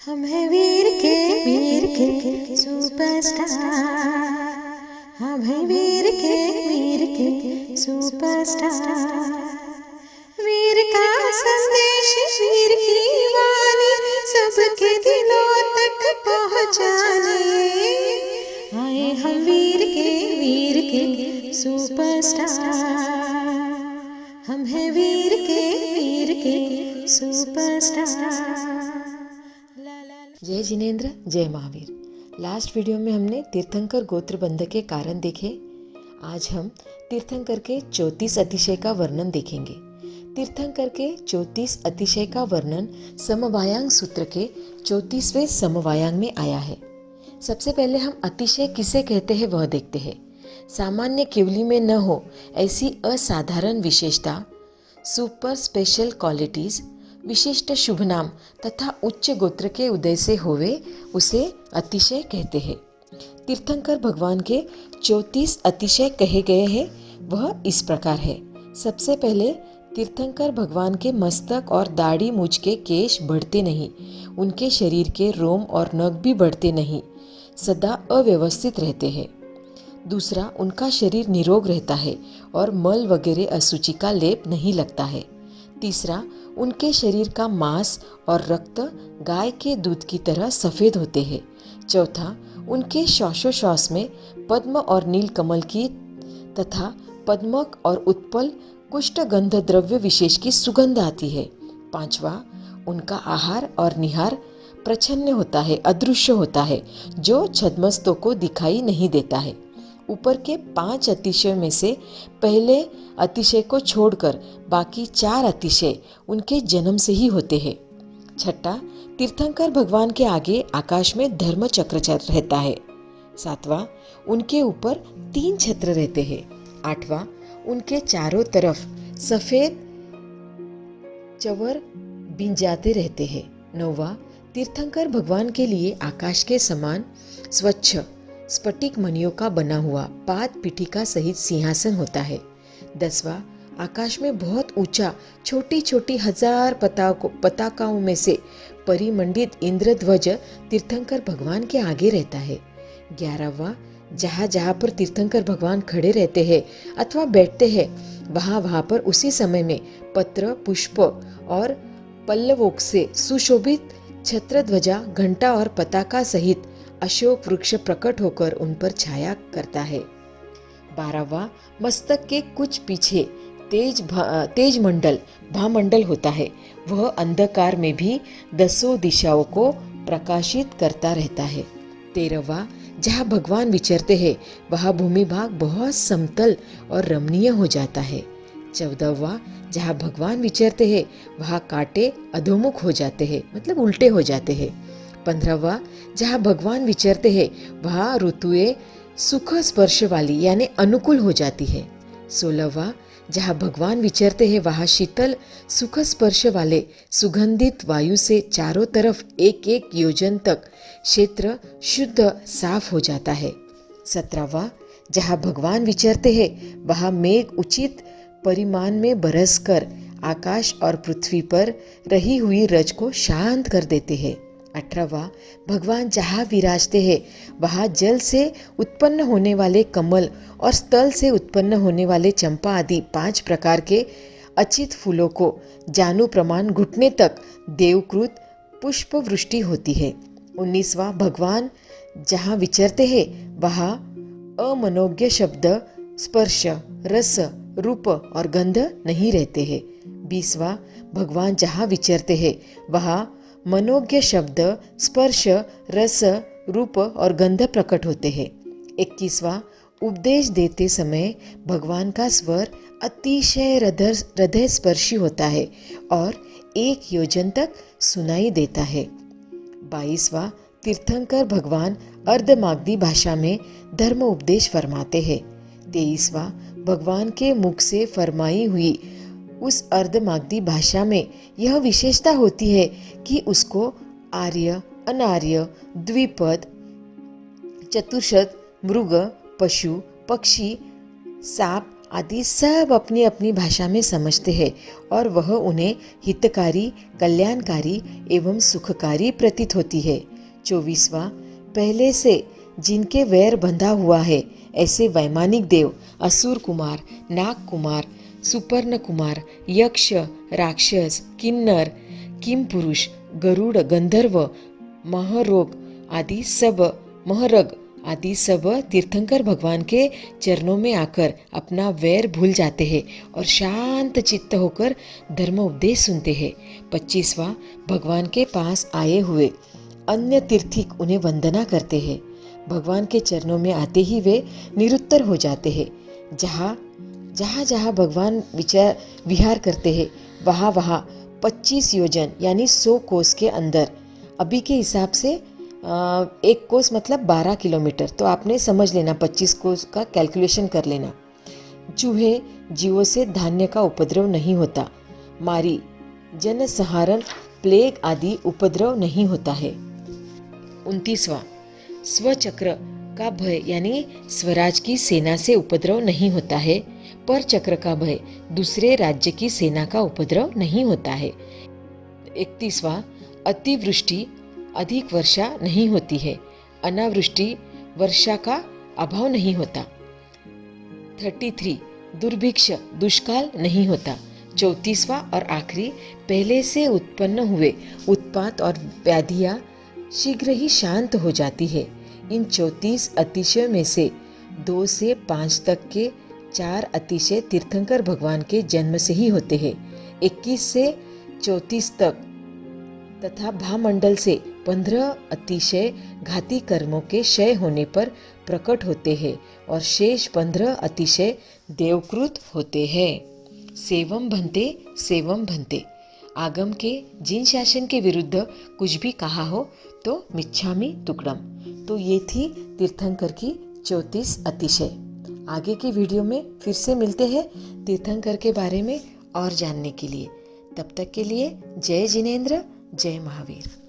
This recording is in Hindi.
हम हैं वीर के सुपरस्टार। हम हैं वीर के सुपरस्टार। वीर का संदेश, वीर की वाणी सबके दिलों तक पहुँचाने आए हम वीर के सुपरस्टार। हम हैं वीर के सुपरस्टार। जय जिनेंद्र, जय महावीर। लास्ट वीडियो में हमने तीर्थंकर गोत्र बंध के कारण देखे। आज हम तीर्थंकर के 34 अतिशय का वर्णन देखेंगे। तीर्थंकर के 34 अतिशय का वर्णन समवायांग सूत्र के 34वें समवायांग में आया है। सबसे पहले हम अतिशय किसे कहते हैं वह देखते हैं। सामान्य केवली में न हो ऐसी असाधारण विशेषता, सुपर स्पेशल क्वालिटीज, विशिष्ट शुभ नाम तथा उच्च गोत्र के उदय से होवे उसे अतिशय कहते हैं। तीर्थंकर भगवान के 34 अतिशय कहे गए हैं, वह इस प्रकार है। सबसे पहले, तीर्थंकर भगवान के मस्तक और दाढ़ी मूछ के केश बढ़ते नहीं, उनके शरीर के रोम और नख भी बढ़ते नहीं, सदा अव्यवस्थित रहते हैं। दूसरा, उनका शरीर निरोग रहता है और मल वगैरह अशुचि का लेप नहीं लगता है। तीसरा, उनके शरीर का मांस और रक्त गाय के दूध की तरह सफेद होते हैं। चौथा, उनके श्वासोश्वास में पद्म और नील कमल की तथा पद्मक और उत्पल कुष्ठ गंध द्रव्य विशेष की सुगंध आती है। पांचवा, उनका आहार और निहार प्रच्छन्न होता है, अदृश्य होता है, जो छद्मस्तों को दिखाई नहीं देता है। ऊपर के 5 अतिशय में से पहले अतिशय को छोड़कर बाकी 4 अतिशय उनके जन्म से ही होते हैं। छठा, तीर्थंकर भगवान के आगे आकाश में धर्म चक्र रहता है। सातवां, उनके ऊपर 3 छत्र रहते हैं। आठवां, उनके चारों तरफ सफेद चवर बिंजाते रहते हैं। नौवां, तीर्थंकर भगवान के लिए आकाश के समान स्वच्छ स्फटिक मणियों का बना हुआ पाद पीठिका सहित सिंहासन होता है। 10वां, आकाश में बहुत ऊंचा छोटी छोटी 1000 पताकाओं में से परिमंडित इंद्रध्वज तीर्थंकर भगवान के आगे रहता है। 11वां, जहाँ जहाँ पर तीर्थंकर भगवान खड़े रहते हैं अथवा बैठते हैं, वहाँ पर उसी समय में पत्र, पुष्प और पल्लवों से सुशोभित छत्र ध्वजा, घंटा और पताका सहित अशोक वृक्ष प्रकट होकर उन पर छाया करता है। 12वां, मस्तक के कुछ पीछे तेज मंडल भामंडल होता है। वह अंधकार में भी 10 दिशाओं को प्रकाशित करता रहता है। 13वां, जहाँ भगवान विचरते हैं वह भूमि भाग बहुत समतल और रमणीय हो जाता है। 14वां, जहाँ भगवान विचरते हैं वहाँ कांटे अधोमुख हो जाते हैं, मतलब उल्टे हो जाते हैं। 15वां, जहाँ भगवान विचरते हैं वहाँ ऋतुएं सुख स्पर्श वाली यानी अनुकूल हो जाती है। 16वां, जहाँ भगवान विचरते हैं वहाँ शीतल सुख स्पर्श वाले सुगंधित वायु से चारों तरफ 1-1 योजन तक क्षेत्र शुद्ध साफ हो जाता है। 17वां, जहाँ भगवान विचरते हैं वहाँ मेघ उचित परिमाण में बरसकर आकाश और पृथ्वी पर रही हुई रज को शांत कर देते हैं। 18वां, भगवान जहाँ विराजते हैं वहाँ जल से उत्पन्न होने वाले कमल और स्थल से उत्पन्न होने वाले चंपा आदि 5 प्रकार के अचित फूलों को जानू प्रमाण घुटने तक देवकृत पुष्प वृष्टि होती है। 19वां, भगवान जहाँ विचरते हैं वहाँ अमनोज्ञ शब्द, स्पर्श, रस, रूप और गंध नहीं रहते हैं। 20वां, भगवान जहाँ विचरते हैं वहाँ मनोज्ञ शब्द, स्पर्श, रस, रूप और गंध प्रकट होते हैं। 21वां, उपदेश देते समय भगवान का स्वर अतिशय हृदय स्पर्शी होता है और 1 योजन तक सुनाई देता है। 22वां, तीर्थंकर भगवान अर्धमागधी भाषा में धर्म उपदेश फरमाते हैं। 23वां, भगवान के मुख से फरमाई हुई उस अर्धमागधी भाषा में यह विशेषता होती है कि उसको आर्य, अनार्य, द्विपद, चतुर्शत, मृग, पशु, पक्षी, सांप आदि सब अपनी अपनी भाषा में समझते हैं और वह उन्हें हितकारी, कल्याणकारी एवं सुखकारी प्रतीत होती है। 24वां, पहले से जिनके वैर बंधा हुआ है ऐसे वैमानिक देव, असुर कुमार, नाग कुमार, सुपर्ण कुमार, यक्ष, राक्षस, किन्नर, किम पुरुष, गरुड़, गंधर्व, महरोग आदि सब तीर्थंकर भगवान के चरणों में आकर अपना वैर भूल जाते हैं और शांत चित्त होकर धर्म उपदेश सुनते हैं। 25वां, भगवान के पास आए हुए अन्य तीर्थिक उन्हें वंदना करते हैं। भगवान के चरणों में आते ही वे निरुत्तर हो जाते हैं। जहाँ भगवान विहार करते हैं वहाँ 25 योजन यानी 100 कोस के अंदर, अभी के हिसाब से एक कोस मतलब 12 किलोमीटर, तो आपने समझ लेना 25 कोस का कैलकुलेशन कर लेना। चूहे जीवों से धान्य का उपद्रव नहीं होता। मारी, जनसंहारण, प्लेग आदि उपद्रव नहीं होता है। 29वां, स्वचक्र का भय यानी स्वराज की सेना से उपद्रव नहीं होता है। पर चक्र का भय दूसरे राज्य की सेना का उपद्रव नहीं होता है। 31वां, अतिवृष्टि अधिक वर्षा नहीं होती है। अनावृष्टि वर्षा का अभाव नहीं होता। 33, दुर्भिक्ष दुष्काल नहीं होता। 34वां और आखिरी, पहले से उत्पन्न हुए उत्पात और व्याधियां शीघ्र ही शांत हो जाती है। इन 34 अतिशय में से 2 से 5 तक के 4 अतिशय तीर्थंकर भगवान के जन्म से ही होते हैं। 21 से 34 तक तथा भामंडल से 15 अतिशय घाती कर्मों के क्षय होने पर प्रकट होते हैं और शेष 15 अतिशय देवकृत होते हैं। सेवम भन्ते, आगम के जिन शासन के विरुद्ध कुछ भी कहा हो तो मिच्छामि तुक्कडम। तो ये थी तीर्थंकर की 34 अतिशय। आगे के वीडियो में फिर से मिलते हैं तीर्थंकर के बारे में और जानने के लिए। तब तक के लिए जय जिनेंद्र, जय महावीर।